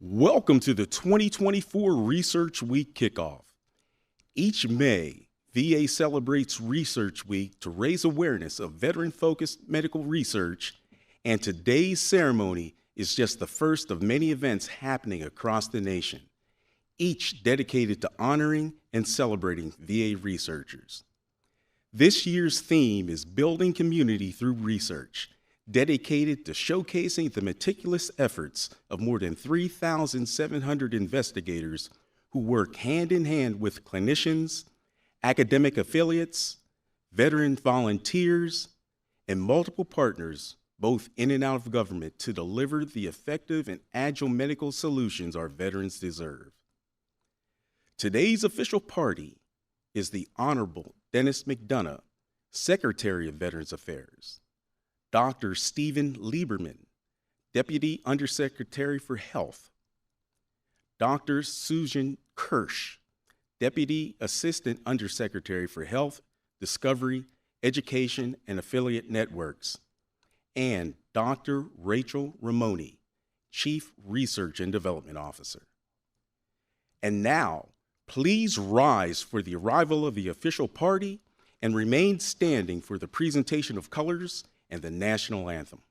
Welcome to the 2024 Research Week kickoff. Each May, VA celebrates Research Week to raise awareness of veteran-focused medical research, and today's ceremony is just the first of many events happening across the nation, each dedicated to honoring and celebrating VA researchers. This year's theme is Building Community Through Research, dedicated to showcasing the meticulous efforts of more than 3,700 investigators who work hand in hand with clinicians, academic affiliates, veteran volunteers, and multiple partners, both in and out of government, to deliver the effective and agile medical solutions our veterans deserve. Today's official party is the Honorable Denis McDonough, Secretary of Veterans Affairs, Dr. Stephen Lieberman, Deputy Undersecretary for Health, Dr. Susan Kirsch, Deputy Assistant Undersecretary for Health, Discovery, Education, and Affiliate Networks, and Dr. Rachel Ramoni, Chief Research and Development Officer. And now, please rise for the arrival of the official party and remain standing for the presentation of colors and the national anthem.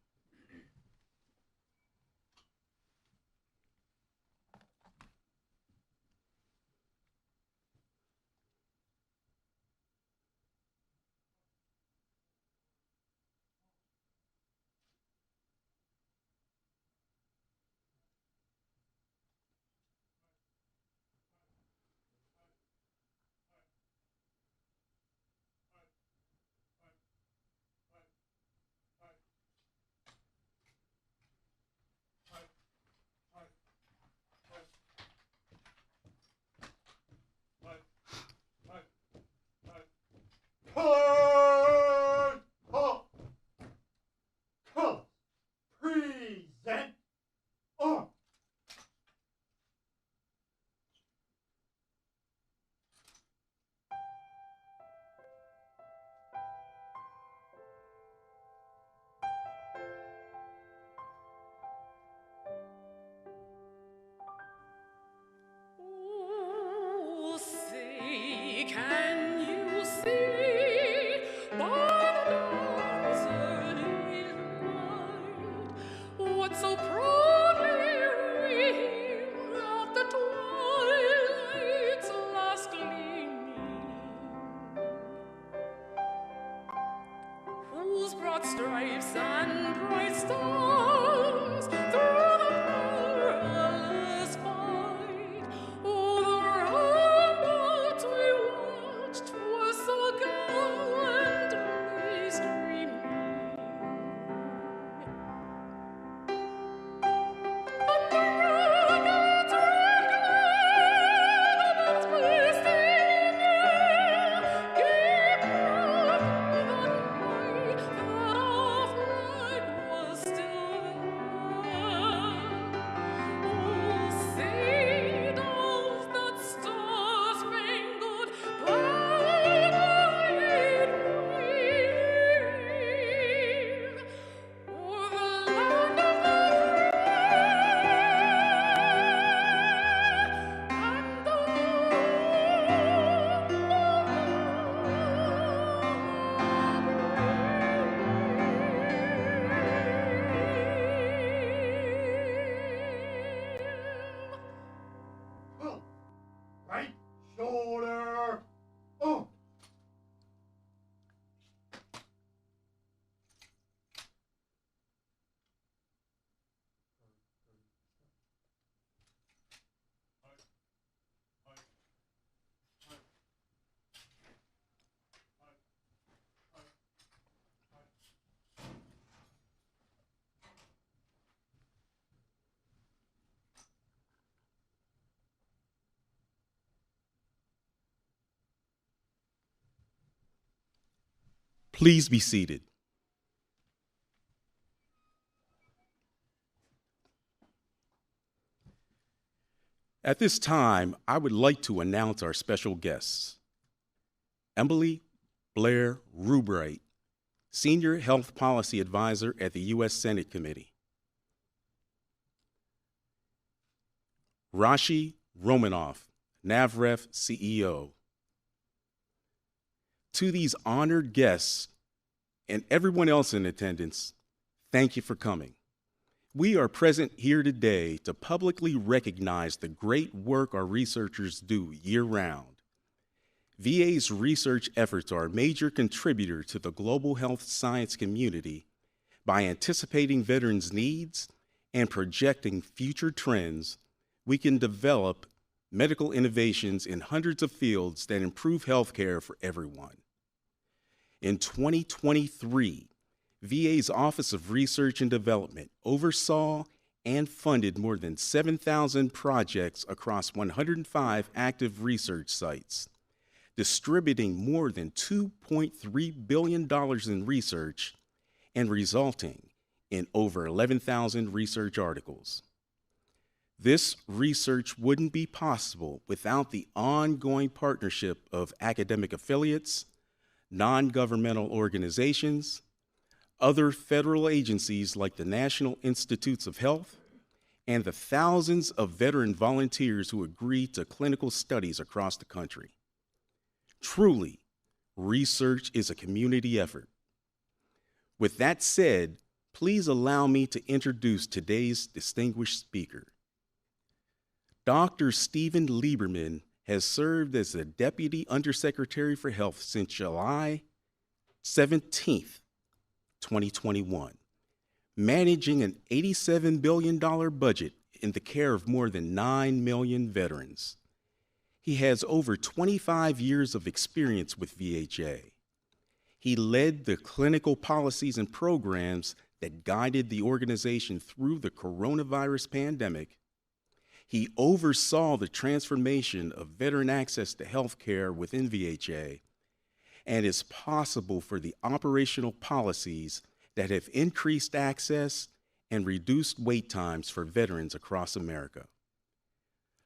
Present on. Oh, say, can you see by the dawn's early light what so proudly revealed at the twilight's last gleaming, whose broad stripes and bright stars through the perilous fight, oh, the ramparts we watched were so gallantly streaming, and the rocket's red glare of its twisting air gave proof that night that our flag was still there. Oh, say does that star-spangled banner yet wave o'er the land of the Well, right shoulder on. Please be seated. At this time, I would like to announce our special guests. Emily Blair Rubright, Senior Health Policy Advisor at the U.S. Senate Committee. Rashi Romanoff, NAVREF CEO. To these honored guests and everyone else in attendance, thank you for coming. We are present here today to publicly recognize the great work our researchers do year-round. VA's research efforts are a major contributor to the global health science community by anticipating veterans' needs and projecting future trends. We can develop medical innovations in hundreds of fields that improve healthcare for everyone. In 2023, VA's Office of Research and Development oversaw and funded more than 7,000 projects across 105 active research sites, distributing more than $2.3 billion in research and resulting in over 11,000 research articles. This research wouldn't be possible without the ongoing partnership of academic affiliates, non-governmental organizations, other federal agencies like the National Institutes of Health, and the thousands of veteran volunteers who agree to clinical studies across the country. Truly, research is a community effort. With that said, please allow me to introduce today's distinguished speaker. Dr. Stephen Lieberman has served as the Deputy Undersecretary for Health since July 17th, 2021, managing an $87 billion budget in the care of more than 9 million veterans. He has over 25 years of experience with VHA. He led the clinical policies and programs that guided the organization through the coronavirus pandemic. He oversaw the transformation of veteran access to health care within VHA and is responsible for the operational policies that have increased access and reduced wait times for veterans across America.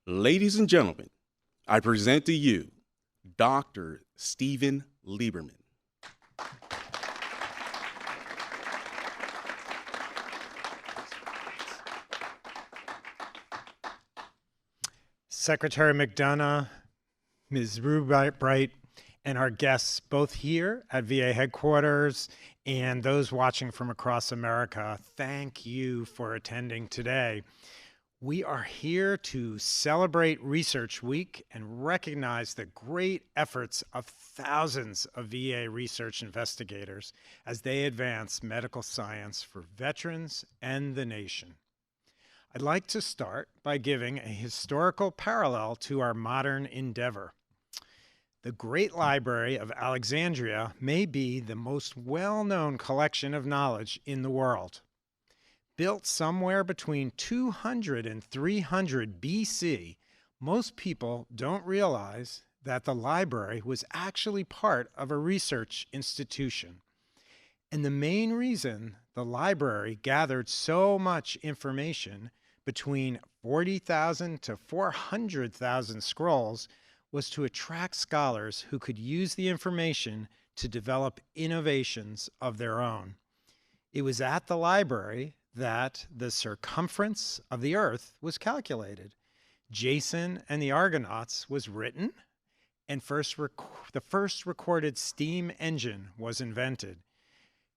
Ladies and gentlemen, I present to you Dr. Stephen Lieberman. Secretary McDonough, Ms. Rubright, and our guests both here at VA headquarters and those watching from across America, thank you for attending today. We are here to celebrate Research Week and recognize the great efforts of thousands of VA research investigators as they advance medical science for veterans and the nation. I'd like to start by giving a historical parallel to our modern endeavor. The Great Library of Alexandria may be the most well-known collection of knowledge in the world. Built somewhere between 200 and 300 BC, most people don't realize that the library was actually part of a research institution. And the main reason the library gathered so much information, between 40,000 to 400,000 scrolls, was to attract scholars who could use the information to develop innovations of their own. It was at the library that the circumference of the Earth was calculated. Jason and the Argonauts was written, and the first recorded steam engine was invented.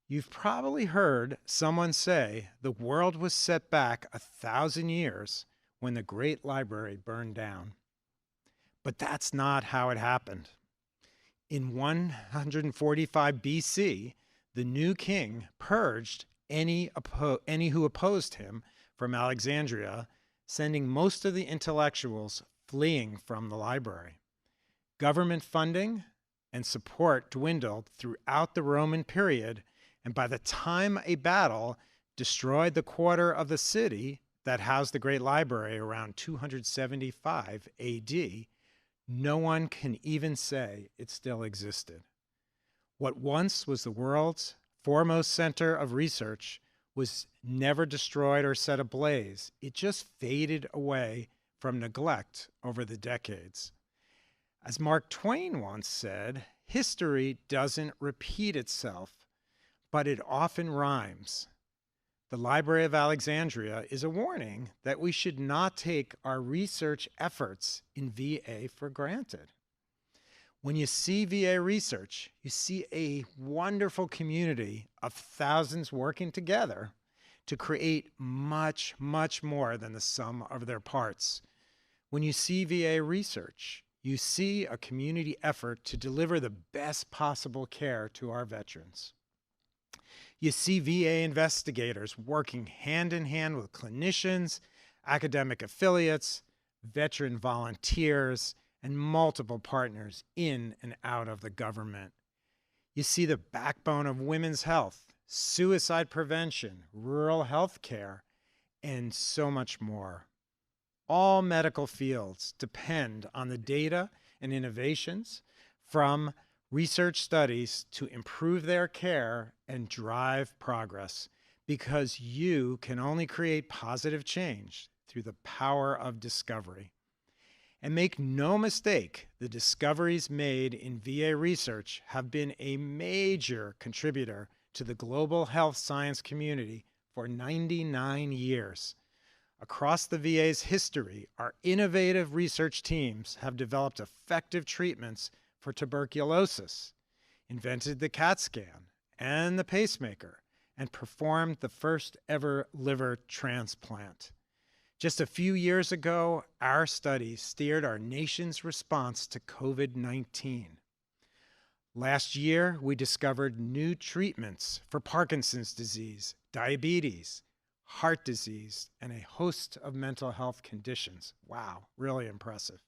You've probably heard someone say the world was set back 1,000 years when the Great Library burned down. But that's not how it happened. In 145 BC, the new king purged any who opposed him from Alexandria, sending most of the intellectuals fleeing from the library. Government funding and support dwindled throughout the Roman period, and by the time a battle destroyed the quarter of the city that housed the Great Library around 275 AD, no one can even say it still existed. What once was the world's foremost center of research was never destroyed or set ablaze. It just faded away from neglect over the decades. As Mark Twain once said, history doesn't repeat itself, but it often rhymes. The Library of Alexandria is a warning that we should not take our research efforts in VA for granted. When you see VA research, you see a wonderful community of thousands working together to create much, much more than the sum of their parts. When you see VA research, you see a community effort to deliver the best possible care to our veterans. You see VA investigators working hand in hand with clinicians, academic affiliates, veteran volunteers, and multiple partners in and out of the government. You see the backbone of women's health, suicide prevention, rural health care, and so much more. All medical fields depend on the data and innovations from research studies to improve their care and drive progress, because you can only create positive change through the power of discovery. And make no mistake, the discoveries made in VA research have been a major contributor to the global health science community for 99 years. Across the VA's history, our innovative research teams have developed effective treatments for tuberculosis, invented the CAT scan and the pacemaker, and performed the first ever liver transplant. Just a few years ago, our studies steered our nation's response to COVID-19. Last year, we discovered new treatments for Parkinson's disease, diabetes, heart disease, and a host of mental health conditions. Wow, really impressive.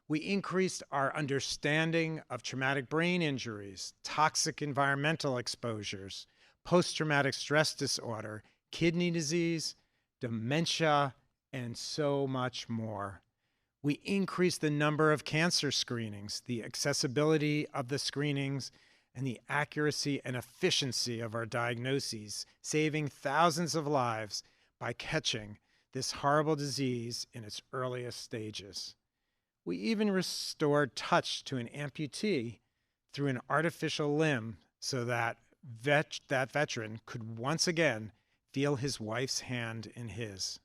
We increased our understanding of traumatic brain injuries, toxic environmental exposures, post-traumatic stress disorder, kidney disease, dementia, and so much more. We increased the number of cancer screenings, the accessibility of the screenings, and the accuracy and efficiency of our diagnoses, saving thousands of lives by catching this horrible disease in its earliest stages. We even restored touch to an amputee through an artificial limb so that that veteran could once again feel his wife's hand in his.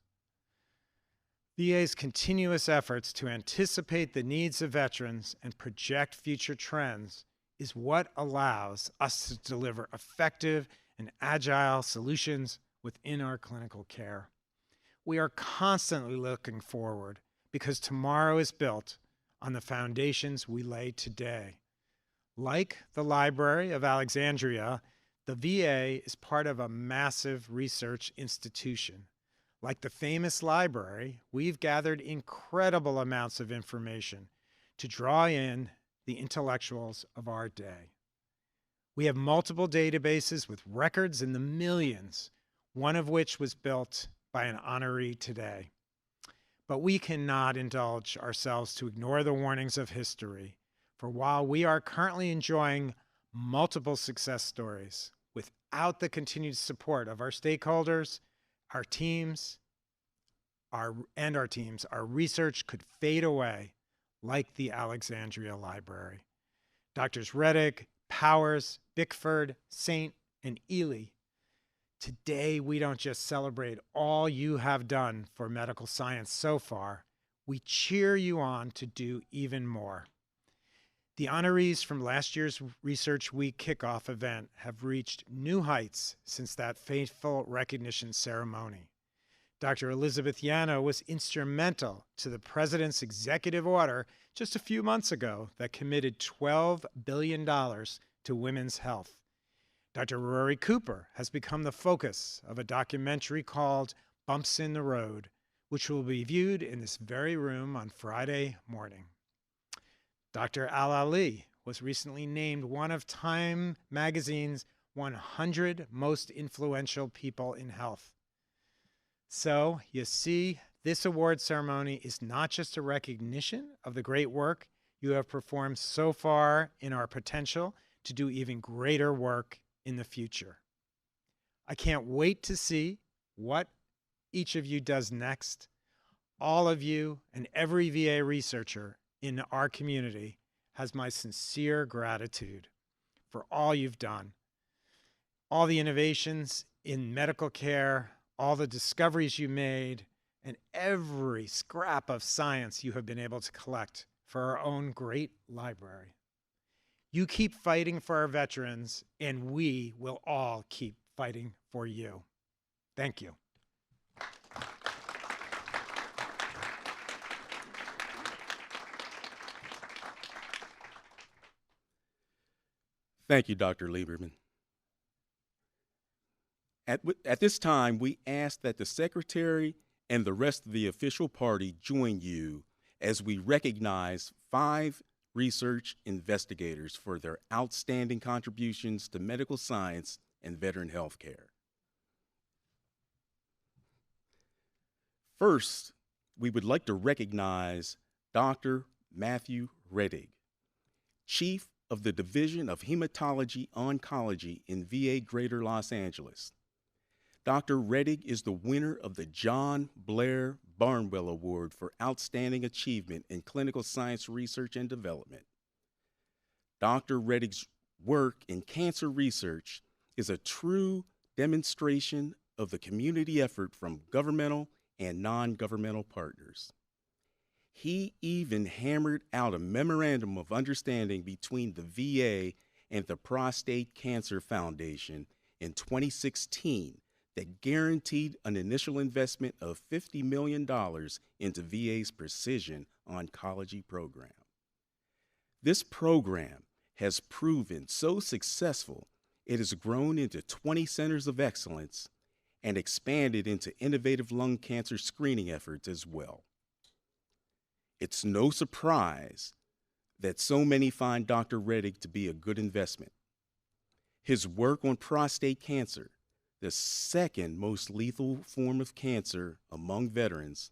VA's continuous efforts to anticipate the needs of veterans and project future trends is what allows us to deliver effective and agile solutions within our clinical care. We are constantly looking forward because tomorrow is built on the foundations we lay today. Like the Library of Alexandria, the VA is part of a massive research institution. Like the famous library, we've gathered incredible amounts of information to draw in the intellectuals of our day. We have multiple databases with records in the millions, one of which was built by an honoree today. But we cannot indulge ourselves to ignore the warnings of history, for while we are currently enjoying multiple success stories, without the continued support of our stakeholders, our teams, our research could fade away like the Alexandria Library. Doctors Reddick, Powers, Bickford, Saint, and Ely, today we don't just celebrate all you have done for medical science so far, we cheer you on to do even more. The honorees from last year's Research Week kickoff event have reached new heights since that fateful recognition ceremony. Dr. Elizabeth Yano was instrumental to the President's executive order just a few months ago that committed $12 billion to women's health. Dr. Rory Cooper has become the focus of a documentary called Bumps in the Road, which will be viewed in this very room on Friday morning. Dr. Al Ali was recently named one of Time magazine's 100 most influential people in health. So, you see, this award ceremony is not just a recognition of the great work you have performed so far in our potential to do even greater work in the future. I can't wait to see what each of you does next. All of you and every VA researcher in our community has my sincere gratitude for all you've done, all the innovations in medical care, all the discoveries you made, and every scrap of science you have been able to collect for our own great library. You keep fighting for our veterans, and we will all keep fighting for you. Thank you. Thank you, Dr. Lieberman. At this time, we ask that the Secretary and the rest of the official party join you as we recognize 5 research investigators for their outstanding contributions to medical science and veteran health care. First, we would like to recognize Dr. Matthew Rettig, Chief of the Division of Hematology Oncology in VA Greater Los Angeles. Dr. Rettig is the winner of the John Blair Barnwell Award for Outstanding Achievement in Clinical Science Research and Development. Dr. Rettig's work in cancer research is a true demonstration of the community effort from governmental and non-governmental partners. He even hammered out a memorandum of understanding between the VA and the Prostate Cancer Foundation in 2016 that guaranteed an initial investment of $50 million into VA's precision oncology program. This program has proven so successful, it has grown into 20 centers of excellence and expanded into innovative lung cancer screening efforts as well. It's no surprise that so many find Dr. Rettig to be a good investment. His work on prostate cancer, the second most lethal form of cancer among veterans,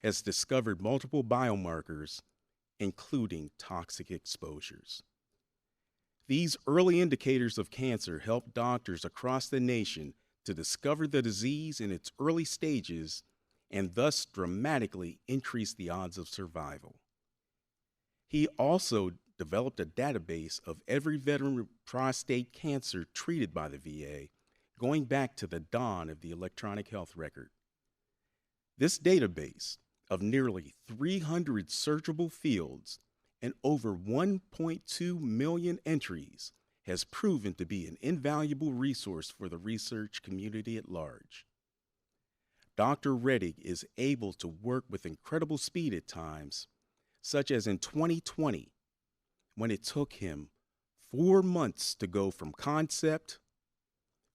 has discovered multiple biomarkers, including toxic exposures. These early indicators of cancer help doctors across the nation to discover the disease in its early stages and thus dramatically increase the odds of survival. He also developed a database of every veteran with prostate cancer treated by the VA, going back to the dawn of the electronic health record. This database of nearly 300 searchable fields and over 1.2 million entries has proven to be an invaluable resource for the research community at large. Dr. Rettig is able to work with incredible speed at times, such as in 2020, when it took him 4 months to go from concept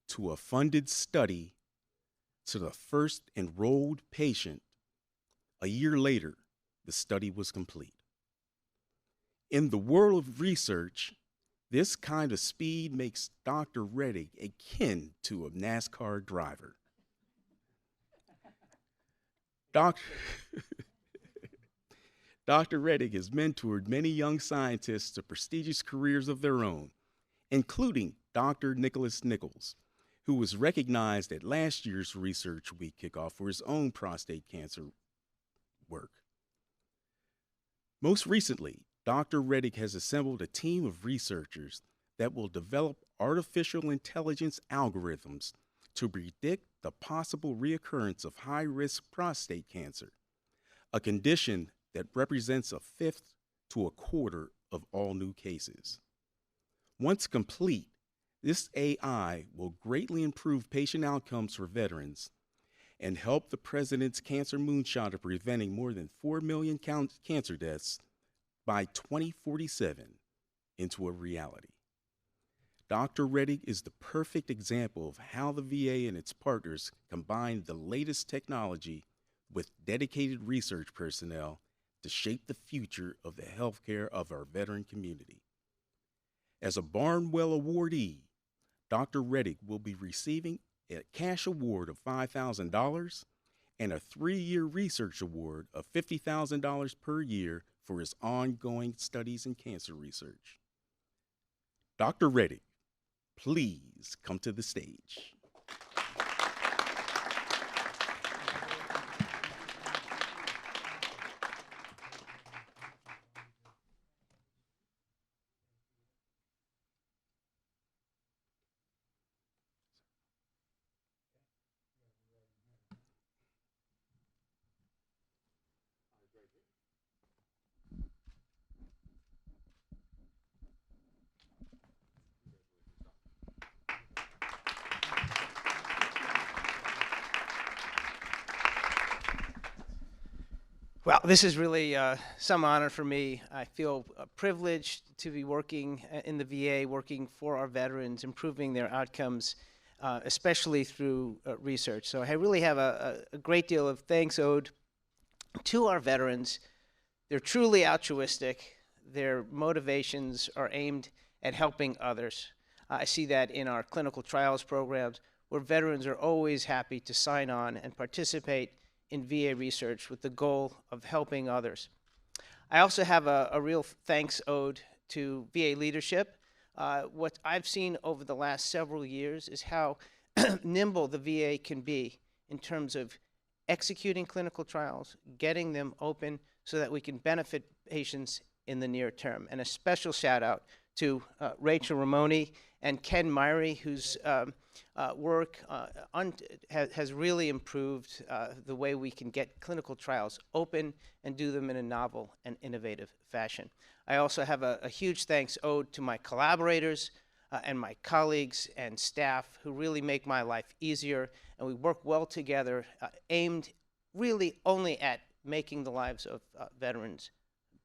to a funded study to the first enrolled patient. A year later, the study was complete. In the world of research, this kind of speed makes Dr. Rettig akin to a NASCAR driver. Dr. Rettig has mentored many young scientists to prestigious careers of their own, including Dr. Nicholas Nichols, who was recognized at last year's Research Week kickoff for his own prostate cancer work. Most recently, Dr. Rettig has assembled a team of researchers that will develop artificial intelligence algorithms to predict the possible reoccurrence of high-risk prostate cancer, a condition that represents a fifth to a quarter of all new cases. Once complete, this AI will greatly improve patient outcomes for veterans and help the President's cancer moonshot of preventing more than 4 million cancer deaths by 2047 into a reality. Dr. Rettig is the perfect example of how the VA and its partners combine the latest technology with dedicated research personnel to shape the future of the healthcare of our veteran community. As a Barnwell awardee, Dr. Rettig will be receiving a cash award of $5,000 and a 3-year research award of $50,000 per year for his ongoing studies in cancer research. Dr. Rettig, please come to the stage. Well, this is really some honor for me. I feel privileged to be working in the VA, working for our veterans, improving their outcomes, especially through research. So I really have a great deal of thanks owed to our veterans. They're truly altruistic. Their motivations are aimed at helping others. I see that in our clinical trials programs, where veterans are always happy to sign on and participate in VA research with the goal of helping others. I also have a real thanks owed to VA leadership. What I've seen over the last several years is how nimble the VA can be in terms of executing clinical trials, getting them open so that we can benefit patients in the near term. And a special shout out to Rachel Ramoni and Ken Myrie, whose work has really improved the way we can get clinical trials open and do them in a novel and innovative fashion. I also have a huge thanks owed to my collaborators and my colleagues and staff who really make my life easier, and we work well together, aimed really only at making the lives of veterans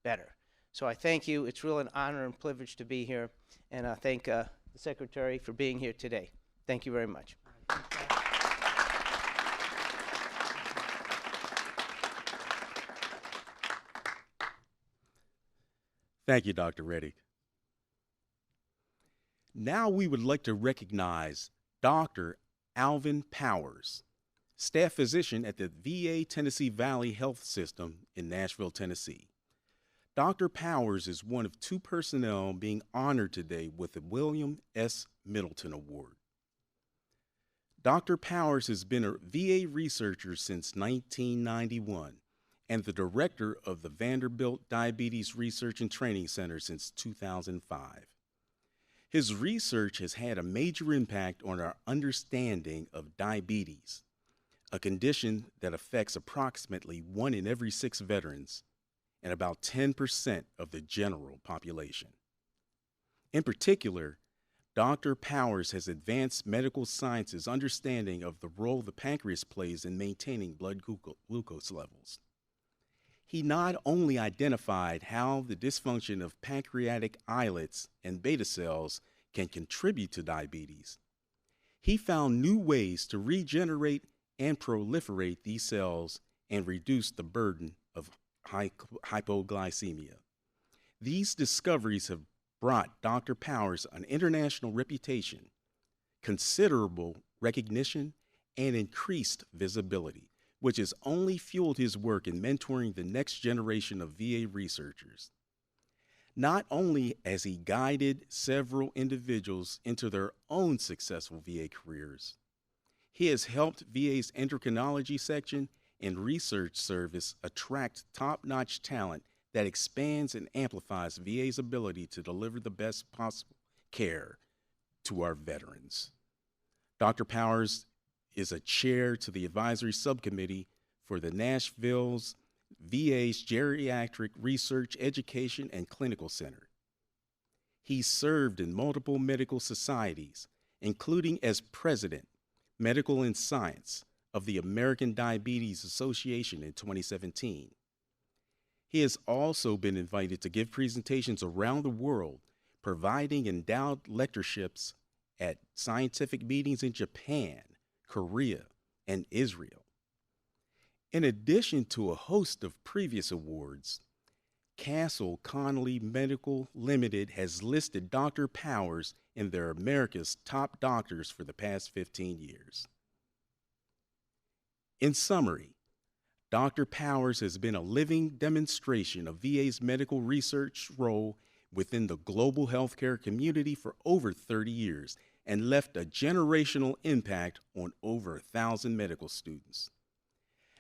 better. So I thank you. It's really an honor and privilege to be here, and I thank the Secretary for being here today. Thank you very much. Thank you, Dr. Reddick. Now we would like to recognize Dr. Alvin Powers, staff physician at the VA Tennessee Valley Health System in Nashville, Tennessee. Dr. Powers is one of 2 personnel being honored today with the William S. Middleton Award. Dr. Powers has been a VA researcher since 1991 and the director of the Vanderbilt Diabetes Research and Training Center since 2005. His research has had a major impact on our understanding of diabetes, a condition that affects approximately 1 in every 6 veterans and about 10% of the general population. In particular, Dr. Powers has advanced medical science's understanding of the role the pancreas plays in maintaining blood glucose levels. He not only identified how the dysfunction of pancreatic islets and beta cells can contribute to diabetes, he found new ways to regenerate and proliferate these cells and reduce the burden of hypoglycemia. These discoveries have brought Dr. Powers an international reputation, considerable recognition, and increased visibility, which has only fueled his work in mentoring the next generation of VA researchers. Not only has he guided several individuals into their own successful VA careers, he has helped VA's endocrinology section and research service attract top-notch talent that expands and amplifies VA's ability to deliver the best possible care to our veterans. Dr. Powers is a chair to the advisory subcommittee for the Nashville's VA's Geriatric Research, Education, and Clinical Center. He served in multiple medical societies, including as president, Medical and Science, of the American Diabetes Association in 2017. He has also been invited to give presentations around the world, providing endowed lectureships at scientific meetings in Japan, Korea, and Israel. In addition to a host of previous awards, Castle Connolly Medical Limited has listed Dr. Powers in their America's Top Doctors for the past 15 years. In summary, Dr. Powers has been a living demonstration of VA's medical research role within the global healthcare community for over 30 years and left a generational impact on over 1,000 medical students.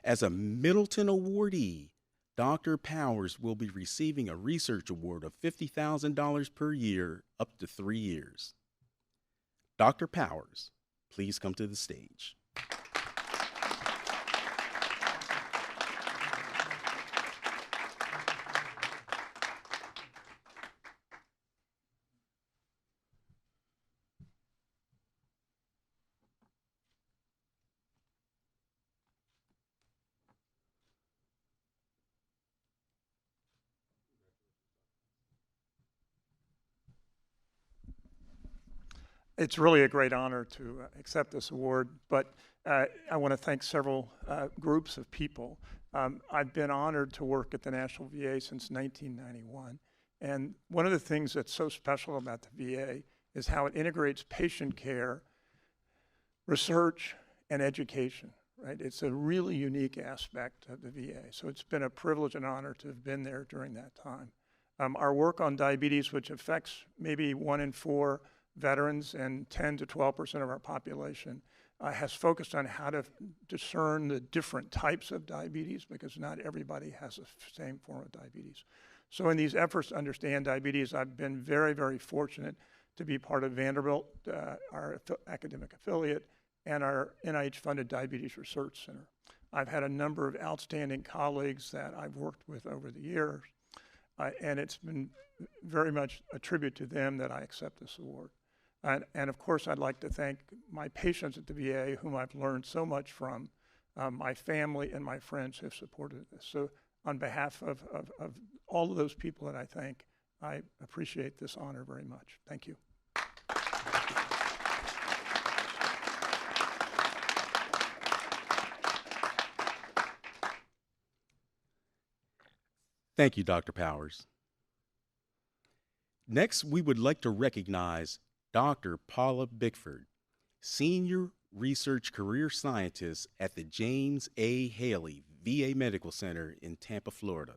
As a Middleton awardee, Dr. Powers will be receiving a research award of $50,000 per year up to 3 years. Dr. Powers, please come to the stage. It's really a great honor to accept this award, but I want to thank several groups of people. I've been honored to work at the National VA since 1991, and one of the things that's so special about the VA is how it integrates patient care, research, and education, right? It's a really unique aspect of the VA, so it's been a privilege and honor to have been there during that time. Our work on diabetes, which affects maybe 1 in 4 veterans and 10 to 12% of our population, has focused on how to discern the different types of diabetes, because not everybody has the same form of diabetes. So in these efforts to understand diabetes, I've been very, very fortunate to be part of Vanderbilt, our academic affiliate, and our NIH-funded Diabetes Research Center. I've had a number of outstanding colleagues that I've worked with over the years, and it's been very much a tribute to them that I accept this award. And of course, I'd like to thank my patients at the VA, whom I've learned so much from, my family and my friends who have supported this. So on behalf of all of those people that I thank, I appreciate this honor very much. Thank you. Thank you, Dr. Powers. Next, we would like to recognize Dr. Paula Bickford, Senior Research Career Scientist at the James A. Haley VA Medical Center in Tampa, Florida.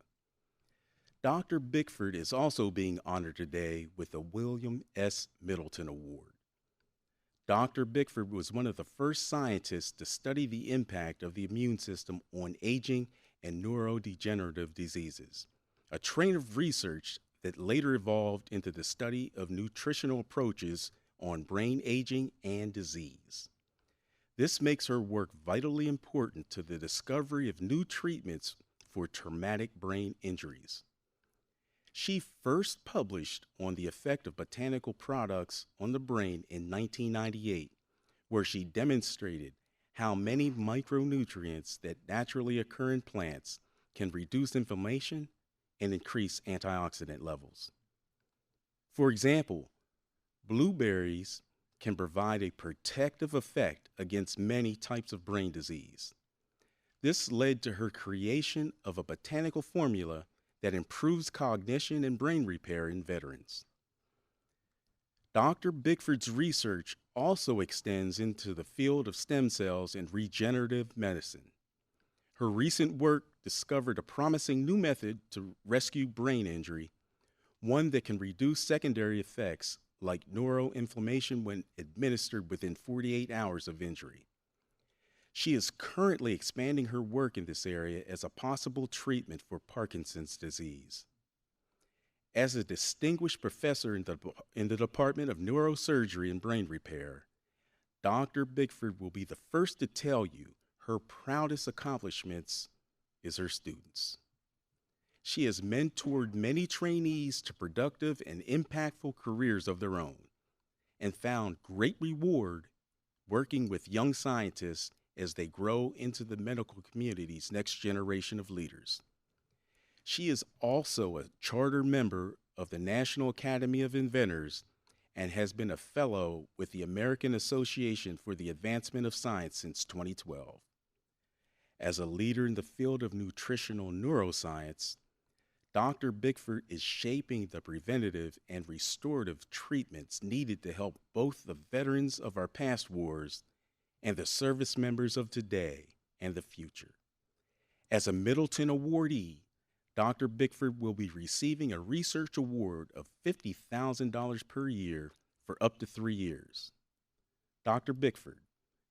Dr. Bickford is also being honored today with the William S. Middleton Award. Dr. Bickford was one of the first scientists to study the impact of the immune system on aging and neurodegenerative diseases, a train of research that later evolved into the study of nutritional approaches on brain aging and disease. This makes her work vitally important to the discovery of new treatments for traumatic brain injuries. She first published on the effect of botanical products on the brain in 1998, where she demonstrated how many micronutrients that naturally occur in plants can reduce inflammation and increase antioxidant levels. For example, blueberries can provide a protective effect against many types of brain disease. This led to her creation of a botanical formula that improves cognition and brain repair in veterans. Dr. Bickford's research also extends into the field of stem cells and regenerative medicine. Her recent work discovered a promising new method to rescue brain injury, one that can reduce secondary effects like neuroinflammation when administered within 48 hours of injury. She is currently expanding her work in this area as a possible treatment for Parkinson's disease. As a distinguished professor in the Department of Neurosurgery and Brain Repair, Dr. Bickford will be the first to tell you her proudest accomplishments is her students. She has mentored many trainees to productive and impactful careers of their own, and found great reward working with young scientists as they grow into the medical community's next generation of leaders. She is also a charter member of the National Academy of Inventors and has been a fellow with the American Association for the Advancement of Science since 2012. As a leader in the field of nutritional neuroscience, Dr. Bickford is shaping the preventative and restorative treatments needed to help both the veterans of our past wars and the service members of today and the future. As a Middleton awardee, Dr. Bickford will be receiving a research award of $50,000 per year for up to 3 years. Dr. Bickford,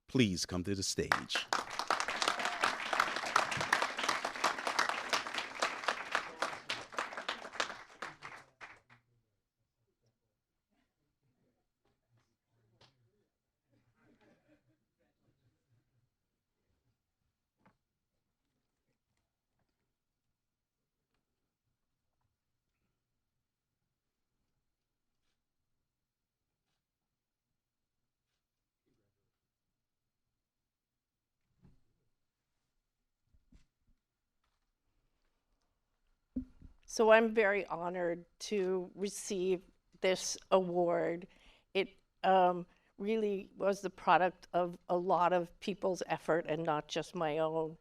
please come to the stage. So I'm very honored to receive this award. It really was the product of a lot of people's effort and not just my own.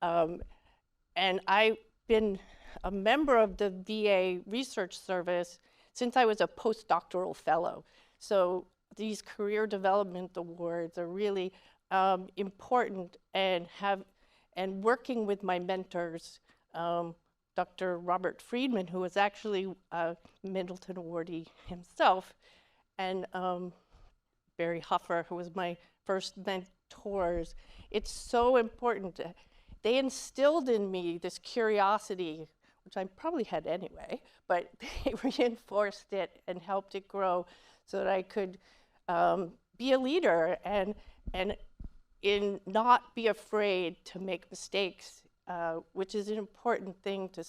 And I've been a member of the VA Research Service since I was a postdoctoral fellow. So these career development awards are really important, and working with my mentors, Dr. Robert Friedman, who was actually a Middleton awardee himself, and Barry Huffer, who was my first mentors. It's so important. They instilled in me this curiosity, which I probably had anyway, but they reinforced it and helped it grow so that I could be a leader and not be afraid to make mistakes, which is an important thing to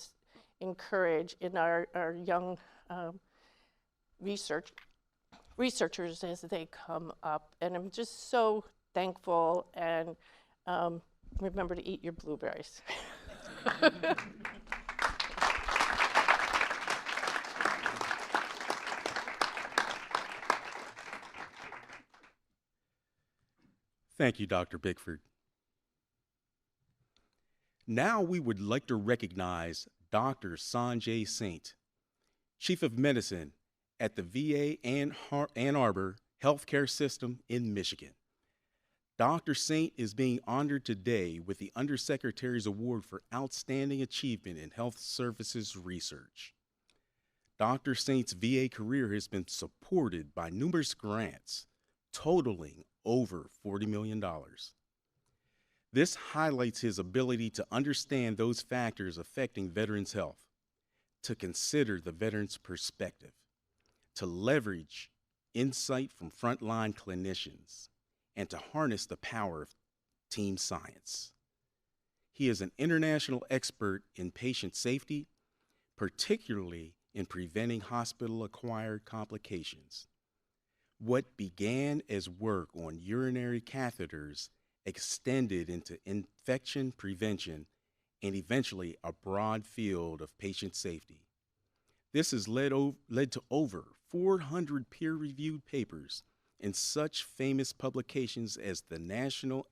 encourage in our young researchers as they come up. And I'm just so thankful, and remember to eat your blueberries. Thank you, Dr. Bickford. Now we would like to recognize Dr. Sanjay Saint, Chief of Medicine at the VA Ann Arbor Healthcare System in Michigan. Dr. Saint is being honored today with the Undersecretary's Award for Outstanding Achievement in Health Services Research. Dr. Saint's VA career has been supported by numerous grants, totaling over $40 million. This highlights his ability to understand those factors affecting veterans' health, to consider the veteran's perspective, to leverage insight from frontline clinicians, and to harness the power of team science. He is an international expert in patient safety, particularly in preventing hospital-acquired complications. What began as work on urinary catheters extended into infection prevention and eventually a broad field of patient safety. This has led to over 400 peer-reviewed papers in such famous publications as the New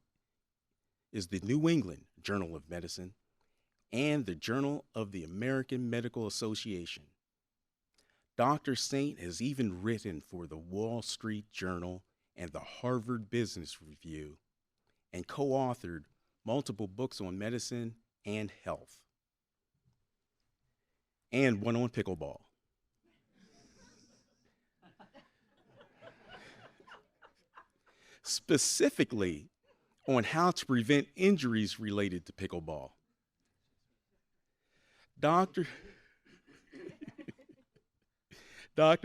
England Journal of Medicine and the Journal of the American Medical Association. Dr. Saint has even written for the Wall Street Journal and the Harvard Business Review, and co-authored multiple books on medicine and health, and one on pickleball. Specifically on how to prevent injuries related to pickleball. Dr.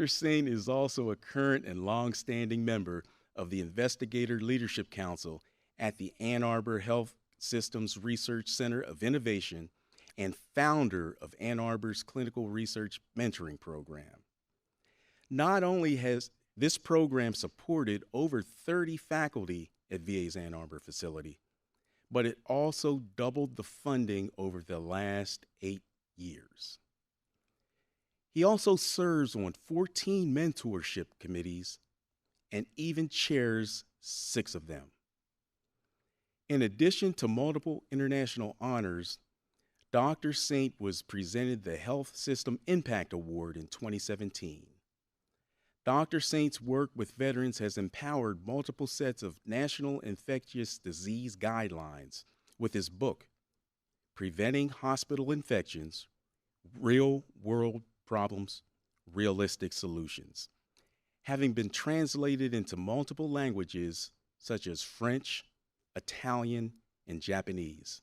Saint is also a current and long-standing member of the Investigator Leadership Council at the Ann Arbor Health Systems Research Center of Innovation and founder of Ann Arbor's Clinical Research Mentoring Program. Not only has this program supported over 30 faculty at VA's Ann Arbor facility, but it also doubled the funding over the last 8 years. He also serves on 14 mentorship committees and even chairs 6 of them. In addition to multiple international honors, Dr. Saint was presented the Health System Impact Award in 2017. Dr. Saint's work with veterans has empowered multiple sets of national infectious disease guidelines with his book, Preventing Hospital Infections, Real-World Problems, Realistic Solutions, having been translated into multiple languages such as French, Italian, and Japanese.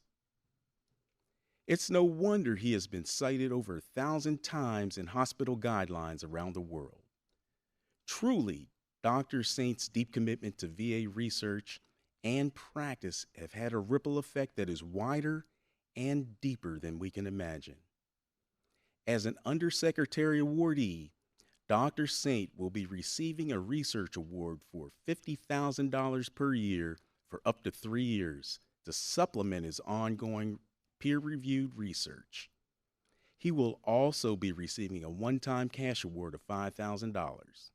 It's no wonder he has been cited over 1,000 times in hospital guidelines around the world. Truly, Dr. Saint's deep commitment to VA research and practice have had a ripple effect that is wider and deeper than we can imagine. As an Undersecretary awardee, Dr. Saint will be receiving a research award for $50,000 per year for up to 3 years to supplement his ongoing peer-reviewed research. He will also be receiving a one-time cash award of $5,000.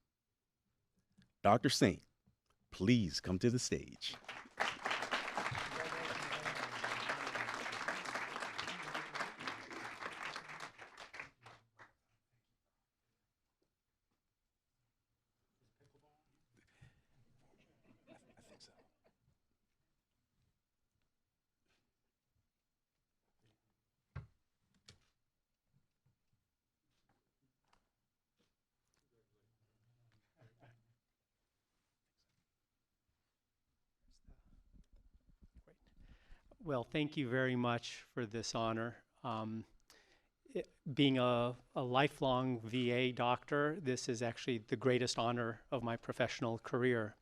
Dr. Saint, please come to the stage. Well, thank you very much for this honor. Being a lifelong VA doctor, this is actually the greatest honor of my professional career.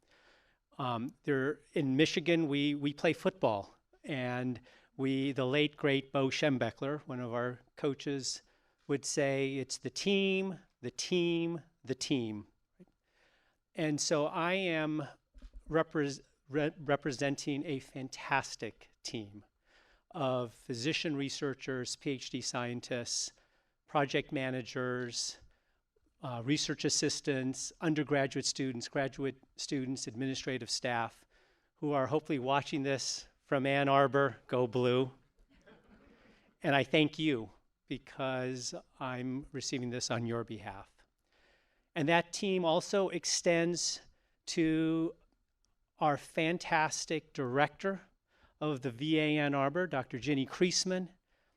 In Michigan, we play football, and the late, great Bo Schembechler, one of our coaches, would say, it's the team, the team, the team. And so I am representing a fantastic team of physician researchers, PhD scientists, project managers, research assistants, undergraduate students, graduate students, administrative staff, who are hopefully watching this from Ann Arbor, go Blue. And I thank you, because I'm receiving this on your behalf. And that team also extends to our fantastic director of the VA Ann Arbor, Dr. Ginny Kreisman,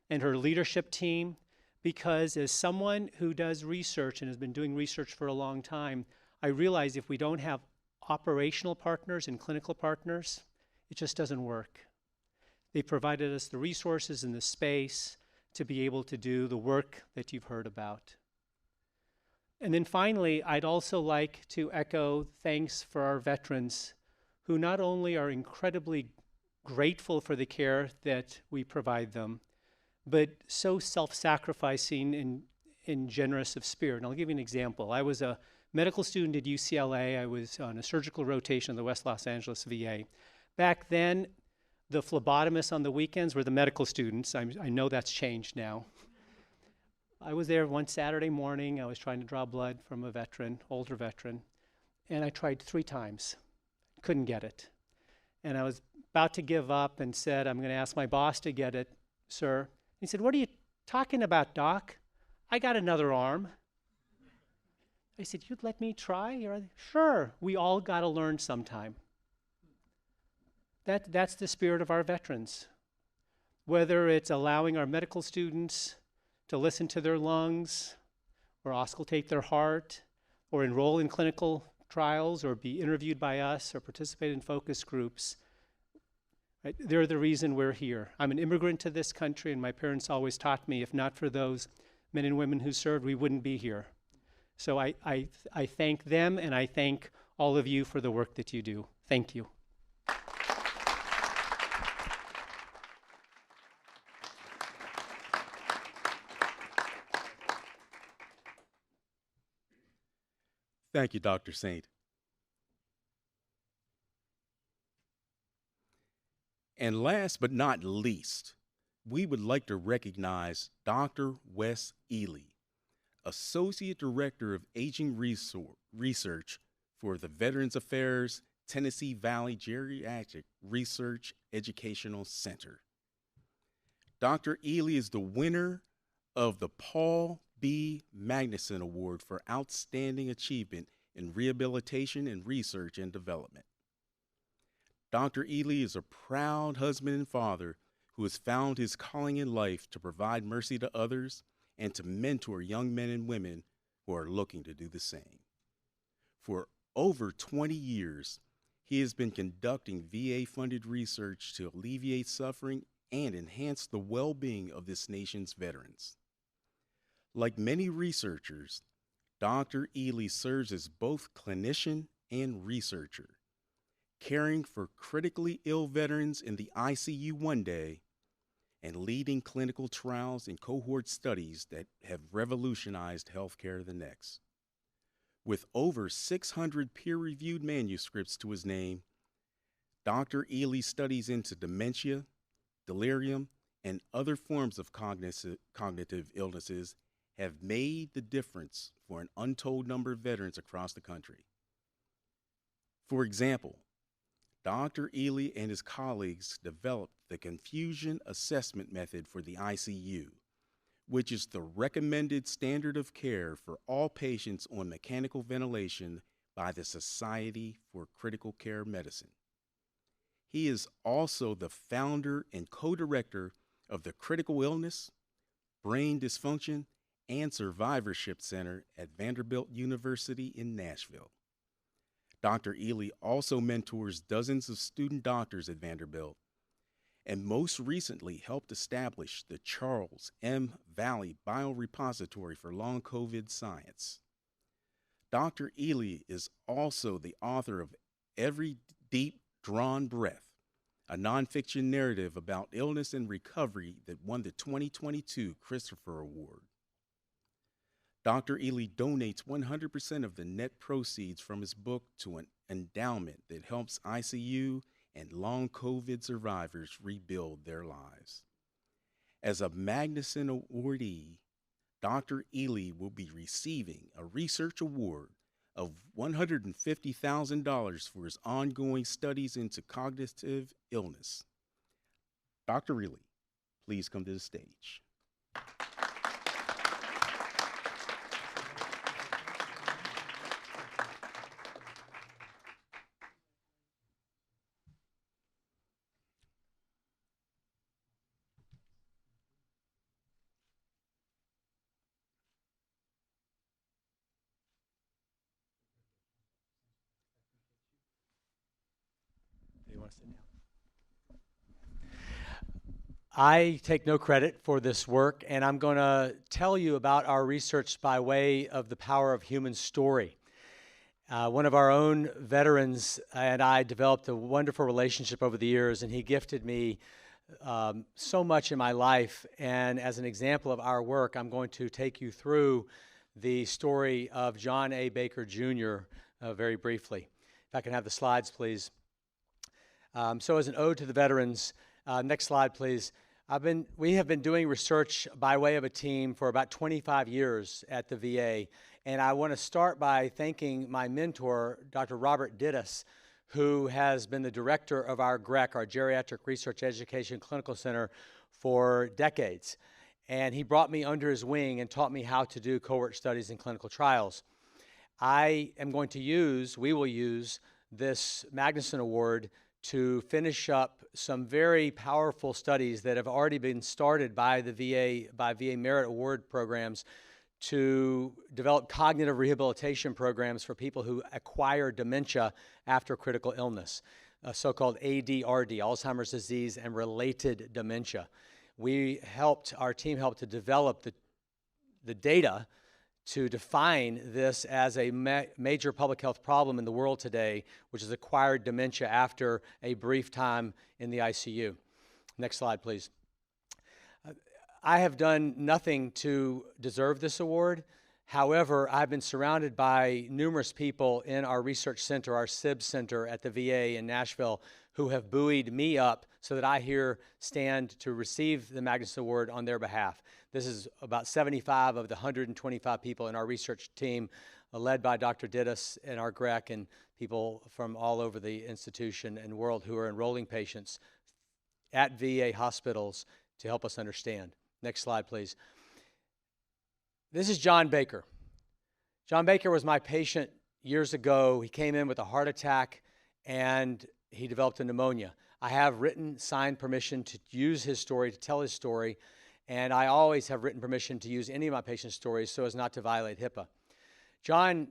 and her leadership team, because as someone who does research and has been doing research for a long time, I realize if we don't have operational partners and clinical partners, it just doesn't work. They provided us the resources and the space to be able to do the work that you've heard about. And then finally, I'd also like to echo thanks for our veterans, who not only are incredibly grateful for the care that we provide them, but so self-sacrificing and generous of spirit. And I'll give you an example. I was a medical student at UCLA. I was on a surgical rotation in the West Los Angeles VA. Back then, the phlebotomists on the weekends were the medical students. I know that's changed now. I was there one Saturday morning. I was trying to draw blood from a veteran, older veteran, and I tried 3 times. Couldn't get it. And I was about to give up and said, I'm going to ask my boss to get it, sir. He said, what are you talking about, Doc? I got another arm. I said, you'd let me try? Sure, we all got to learn sometime. That's the spirit of our veterans. Whether it's allowing our medical students to listen to their lungs, or auscultate their heart, or enroll in clinical trials, or be interviewed by us, or participate in focus groups, right? They're the reason we're here. I'm an immigrant to this country, and my parents always taught me, if not for those men and women who served, we wouldn't be here. So I thank them, and I thank all of you for the work that you do. Thank you. Thank you, Dr. Saint. And last but not least, we would like to recognize Dr. Wes Ely, Associate Director of Aging Research for the Veterans Affairs Tennessee Valley Geriatric Research Educational Center. Dr. Ely is the winner of the Paul B. Magnuson Award for Outstanding Achievement in Rehabilitation and Research and Development. Dr. Ely is a proud husband and father who has found his calling in life to provide mercy to others and to mentor young men and women who are looking to do the same. For over 20 years, he has been conducting VA-funded research to alleviate suffering and enhance the well-being of this nation's veterans. Like many researchers, Dr. Ely serves as both clinician and researcher, caring for critically ill veterans in the ICU one day and leading clinical trials and cohort studies that have revolutionized healthcare the next. With over 600 peer-reviewed manuscripts to his name, Dr. Ely's studies into dementia, delirium, and other forms of cognitive illnesses have made the difference for an untold number of veterans across the country. For example, Dr. Ely and his colleagues developed the confusion assessment method for the ICU, which is the recommended standard of care for all patients on mechanical ventilation by the Society for Critical Care Medicine. He is also the founder and co-director of the Critical Illness, Brain Dysfunction, and Survivorship Center at Vanderbilt University in Nashville. Dr. Ely also mentors dozens of student doctors at Vanderbilt, and most recently helped establish the Charles M. Valley Biorepository for Long COVID Science. Dr. Ely is also the author of Every Deep Drawn Breath, a nonfiction narrative about illness and recovery that won the 2022 Christopher Award. Dr. Ely donates 100% of the net proceeds from his book to an endowment that helps ICU and long COVID survivors rebuild their lives. As a Magnuson awardee, Dr. Ely will be receiving a research award of $150,000 for his ongoing studies into cognitive illness. Dr. Ely, please come to the stage. I take no credit for this work, and I'm going to tell you about our research by way of the power of human story. One of our own veterans and I developed a wonderful relationship over the years, and he gifted me so much in my life. And as an example of our work, I'm going to take you through the story of John A. Baker Jr. Very briefly. If I can have the slides, please. So as an ode to the veterans, next slide, please. We have been doing research by way of a team for about 25 years at the VA, and I want to start by thanking my mentor, Dr. Robert Dittus, who has been the director of our GREC, our Geriatric Research Education Clinical Center, for decades. And he brought me under his wing and taught me how to do cohort studies and clinical trials. We will use this Magnuson Award to finish up some very powerful studies that have already been started by the VA Merit Award programs to develop cognitive rehabilitation programs for people who acquire dementia after critical illness, so-called ADRD, Alzheimer's disease and related dementia. Our team helped to develop the data to define this as a major public health problem in the world today, which is acquired dementia after a brief time in the ICU. Next slide, please. I have done nothing to deserve this award. However, I've been surrounded by numerous people in our research center, our SIB center at the VA in Nashville, who have buoyed me up so that I here stand to receive the Magnuson Award on their behalf. This is about 75 of the 125 people in our research team, led by Dr. Dittus and our GREC and people from all over the institution and world who are enrolling patients at VA hospitals to help us understand. Next slide, please. This is John Baker. John Baker was my patient years ago. He came in with a heart attack and he developed a pneumonia. I have written, signed permission to use his story, to tell his story, and I always have written permission to use any of my patients' stories so as not to violate HIPAA. John,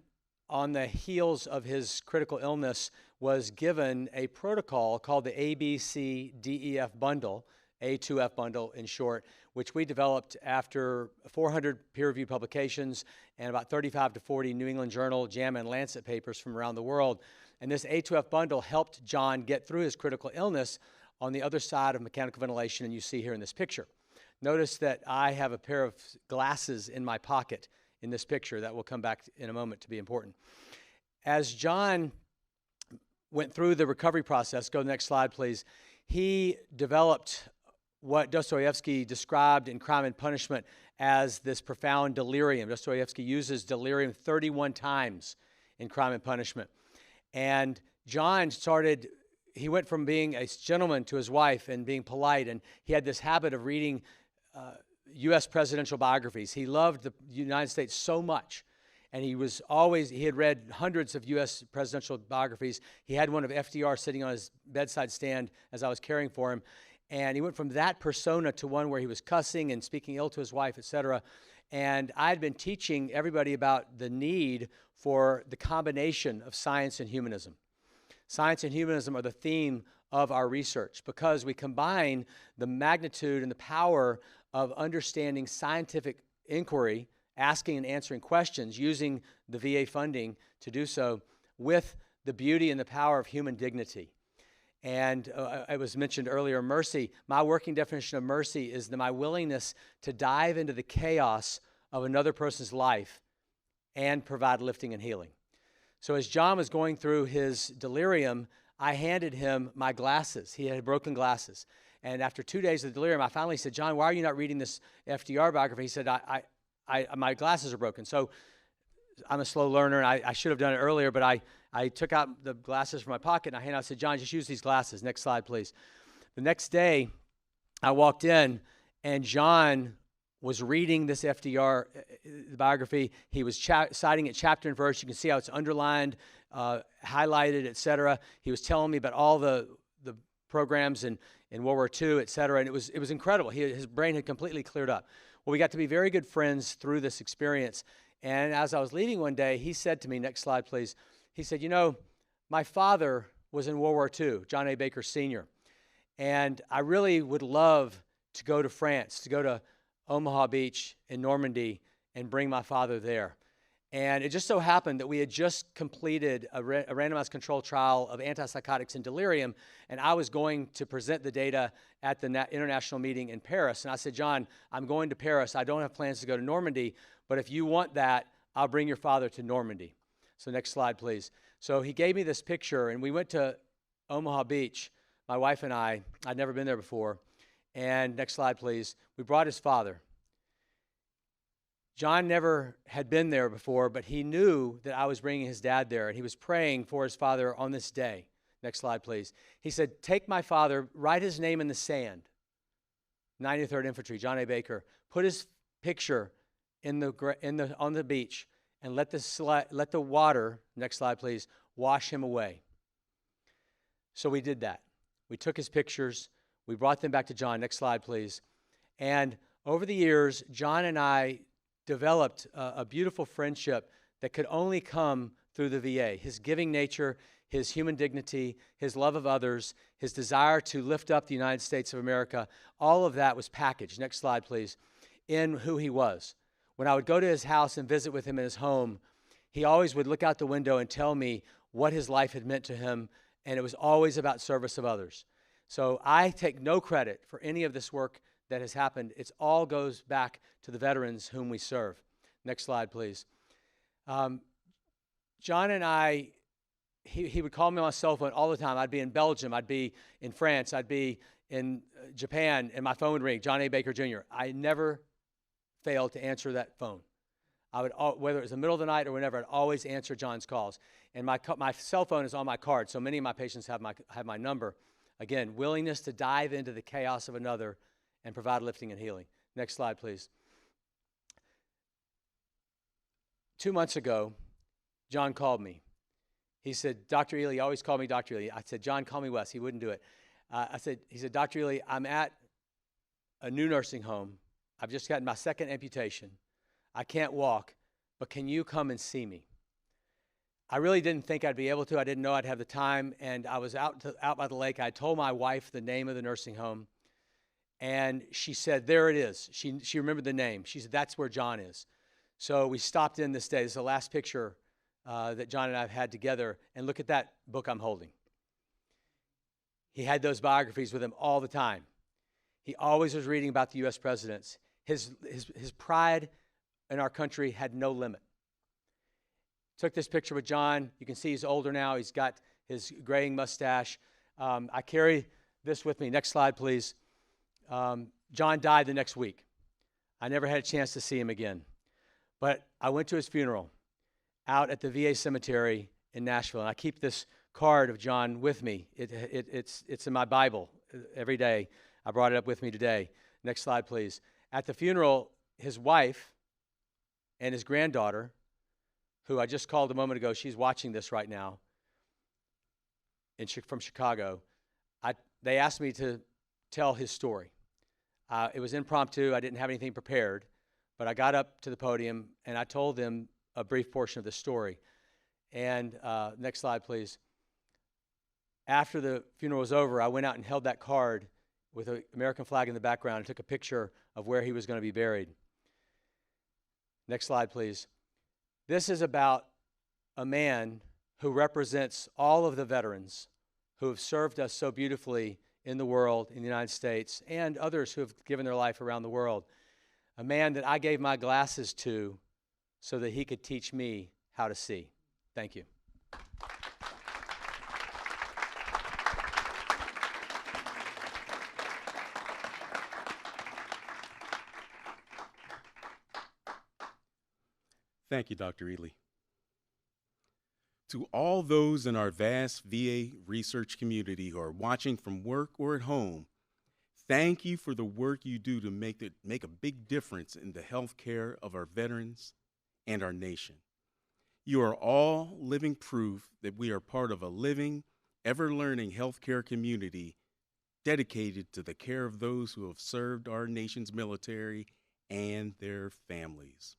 on the heels of his critical illness, was given a protocol called the ABCDEF bundle, A2F bundle in short, which we developed after 400 peer-reviewed publications and about 35 to 40 New England Journal, JAMA, and Lancet papers from around the world. And this A2F bundle helped John get through his critical illness on the other side of mechanical ventilation, and you see here in this picture. Notice that I have a pair of glasses in my pocket in this picture. That will come back in a moment to be important. As John went through the recovery process, go to the next slide, please, he developed what Dostoevsky described in Crime and Punishment as this profound delirium. Dostoevsky uses delirium 31 times in Crime and Punishment. And John started he went from being a gentleman to his wife and being polite, and he had this habit of reading U.S. presidential biographies. He loved the United States so much, and he had read hundreds of U.S. presidential biographies. He had one of FDR sitting on his bedside stand as I was caring for him, and he went from that persona to one where he was cussing and speaking ill to his wife, etc. And I had been teaching everybody about the need for the combination of science and humanism. Science and humanism are the theme of our research because we combine the magnitude and the power of understanding scientific inquiry, asking and answering questions, using the VA funding to do so, with the beauty and the power of human dignity. And it was mentioned earlier, mercy. My working definition of mercy is my willingness to dive into the chaos of another person's life and provide lifting and healing. So as John was going through his delirium, I handed him my glasses. He had broken glasses. And after 2 days of delirium, I finally said, John, why are you not reading this FDR biography? He said, my glasses are broken. So I'm a slow learner, and I should have done it earlier, but I took out the glasses from my pocket, and I handed out, I said, John, just use these glasses. Next slide, please. The next day, I walked in, and John was reading this FDR biography. He was citing it chapter and verse. You can see how it's underlined, highlighted, et cetera. He was telling me about all the programs in World War II, et cetera, and it was incredible. His brain had completely cleared up. Well, we got to be very good friends through this experience, and as I was leaving one day, he said to me, next slide, please, he said, you know, my father was in World War II, John A. Baker Sr., and I really would love to go to France, to go to Omaha Beach in Normandy and bring my father there. And it just so happened that we had just completed a randomized controlled trial of antipsychotics in delirium, and I was going to present the data at the international meeting in Paris. And I said, John, I'm going to Paris. I don't have plans to go to Normandy, but if you want that, I'll bring your father to Normandy. So next slide, please. So he gave me this picture, and we went to Omaha Beach, my wife and I. I'd never been there before. And next slide, please. We brought his father. John never had been there before, but he knew that I was bringing his dad there, and he was praying for his father on this day. Next slide, please. He said, take my father, write his name in the sand, 93rd Infantry, John A. Baker. Put his picture on the beach, and let the water, next slide, please, wash him away. So we did that. We took his pictures. We brought them back to John. Next slide, please. And over the years, John and I developed a beautiful friendship that could only come through the VA. His giving nature, his human dignity, his love of others, his desire to lift up the United States of America, all of that was packaged, next slide please, in who he was. When I would go to his house and visit with him in his home, he always would look out the window and tell me what his life had meant to him, and it was always about service of others. So I take no credit for any of this work that has happened. It all goes back to the veterans whom we serve. Next slide, please. John and I, he would call me on my cell phone all the time. I'd be in Belgium, I'd be in France, I'd be in Japan, and my phone would ring, John A. Baker Jr. I never failed to answer that phone. I would, whether it was the middle of the night or whenever, I'd always answer John's calls. And my cell phone is on my card, so many of my patients have my number. Again, willingness to dive into the chaos of another and provide lifting and healing. Next slide, please. 2 months ago, John called me. He said, Dr. Ely, he always called me Dr. Ely. I said, John, call me Wes. He wouldn't do it. He said, Dr. Ely, I'm at a new nursing home. I've just gotten my second amputation. I can't walk, but can you come and see me? I really didn't think I'd be able to. I didn't know I'd have the time, and I was out by the lake. I told my wife the name of the nursing home, and she said, there it is. She remembered the name. She said, that's where John is. So we stopped in this day. This is the last picture that John and I have had together, and look at that book I'm holding. He had those biographies with him all the time. He always was reading about the U.S. presidents. His pride in our country had no limit. Took this picture with John. You can see he's older now. He's got his graying mustache. I carry this with me. Next slide, please. John died the next week. I never had a chance to see him again. But I went to his funeral out at the VA cemetery in Nashville, and I keep this card of John with me. It's in my Bible every day. I brought it up with me today. Next slide, please. At the funeral, his wife and his granddaughter, who I just called a moment ago, she's watching this right now from Chicago, they asked me to tell his story. It was impromptu. I didn't have anything prepared, but I got up to the podium and I told them a brief portion of the story. And next slide, please. After the funeral was over, I went out and held that card with an American flag in the background and took a picture of where he was going to be buried. Next slide, please. This is about a man who represents all of the veterans who have served us so beautifully in the world, in the United States, and others who have given their life around the world. A man that I gave my glasses to so that he could teach me how to see. Thank you. Thank you, Dr. Ely. To all those in our vast VA research community who are watching from work or at home, thank you for the work you do to make a big difference in the health care of our veterans and our nation. You are all living proof that we are part of a living, ever-learning healthcare community dedicated to the care of those who have served our nation's military and their families.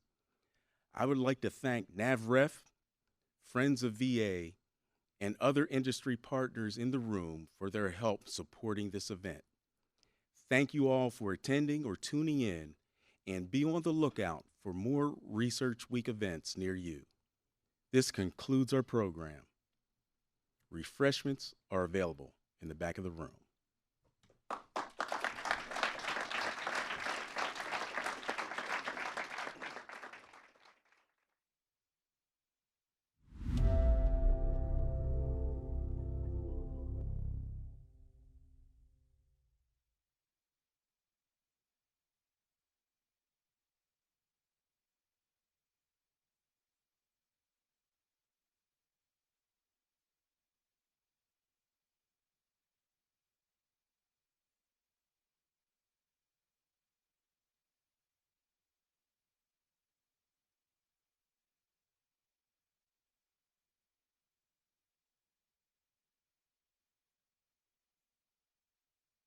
I would like to thank NAVREF, Friends of VA, and other industry partners in the room for their help supporting this event. Thank you all for attending or tuning in, and be on the lookout for more Research Week events near you. This concludes our program. Refreshments are available in the back of the room.